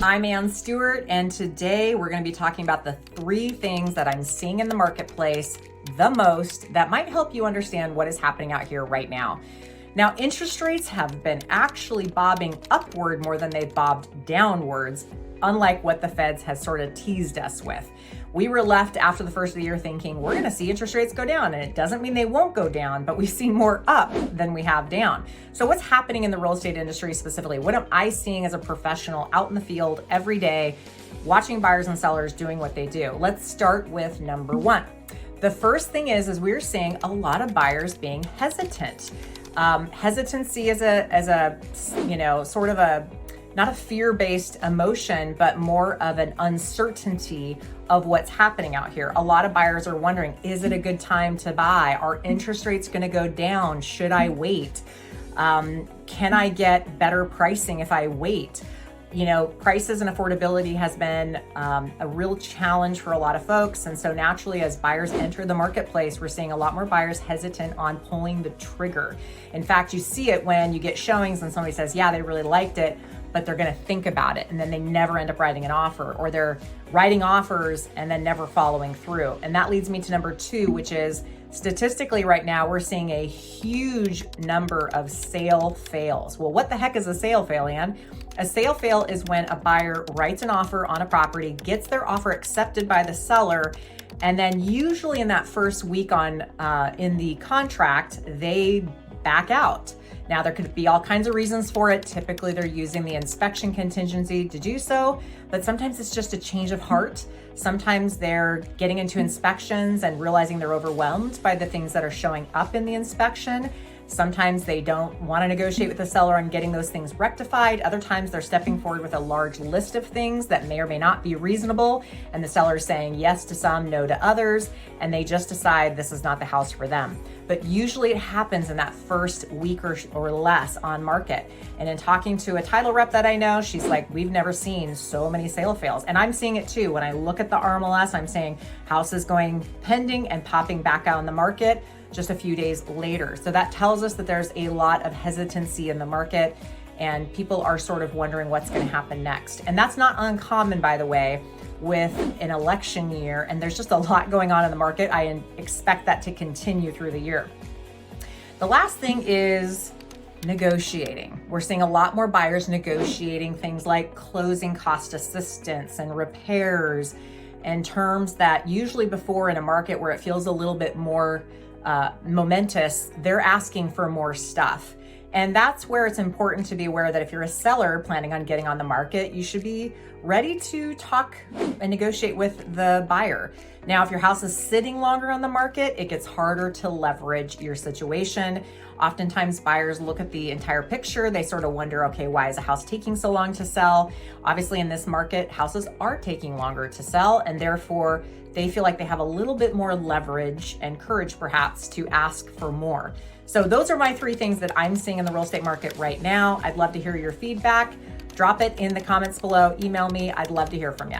I'm Ann Stewart, and today we're going to be talking about the 3 things that I'm seeing in the marketplace the most that might help you understand what is happening out here right now. Now, interest rates have been actually bobbing upward more than they've bobbed downwards, unlike what the Feds has sort of teased us with. We were left after the first of the year thinking we're going to see interest rates go down, and it doesn't mean they won't go down, but we've seen more up than we have down. So what's happening in the real estate industry specifically? What am I seeing as a professional out in the field every day, watching buyers and sellers doing what they do? Let's start with number 1. The first thing is we're seeing a lot of buyers being hesitant. Hesitancy is a sort of a, not a fear-based emotion, but more of an uncertainty of what's happening out here. A lot of buyers are wondering, is it a good time to buy? Are interest rates going to go down? Should I wait? Can I get better pricing if I wait? You know, prices and affordability has been a real challenge for a lot of folks. And so naturally, as buyers enter the marketplace, we're seeing a lot more buyers hesitant on pulling the trigger. In fact, you see it when you get showings and somebody says, yeah, they really liked it, but they're going to think about it, and then they never end up writing an offer, or they're writing offers and then never following through. And that leads me to number 2, which is statistically right now, we're seeing a huge number of sale fails. Well, what the heck is a sale fail, Ann? A sale fail is when a buyer writes an offer on a property, gets their offer accepted by the seller, and then usually in that first week in the contract, they back out. Now, there could be all kinds of reasons for it. Typically, they're using the inspection contingency to do so, but sometimes it's just a change of heart. Sometimes they're getting into inspections and realizing they're overwhelmed by the things that are showing up in the inspection. Sometimes they don't want to negotiate with the seller on getting those things rectified. Other times they're stepping forward with a large list of things that may or may not be reasonable, and the seller is saying yes to some, no to others, and they just decide this is not the house for them. But usually it happens in that first week or less on market. And in talking to a title rep that I know, she's like, we've never seen so many sale fails. And I'm seeing it too. When I look at the RMLS, I'm seeing houses going pending and popping back out on the market just a few days later. So that tells us that there's a lot of hesitancy in the market, and people are sort of wondering what's going to happen next. And that's not uncommon, by the way, with an election year, and there's just a lot going on in the market. I expect that to continue through the year. The last thing is negotiating. We're seeing a lot more buyers negotiating things like closing cost assistance and repairs, and terms that usually before in a market where it feels a little bit more momentous, they're asking for more stuff. And that's where it's important to be aware that if you're a seller planning on getting on the market, you should be ready to talk and negotiate with the buyer. Now, if your house is sitting longer on the market, it gets harder to leverage your situation. Oftentimes buyers look at the entire picture. They sort of wonder, okay, why is a house taking so long to sell? Obviously in this market, houses are taking longer to sell, and therefore they feel like they have a little bit more leverage and courage perhaps to ask for more. So those are my 3 things that I'm seeing in the real estate market right now. I'd love to hear your feedback. Drop it in the comments below. Email me. I'd love to hear from you.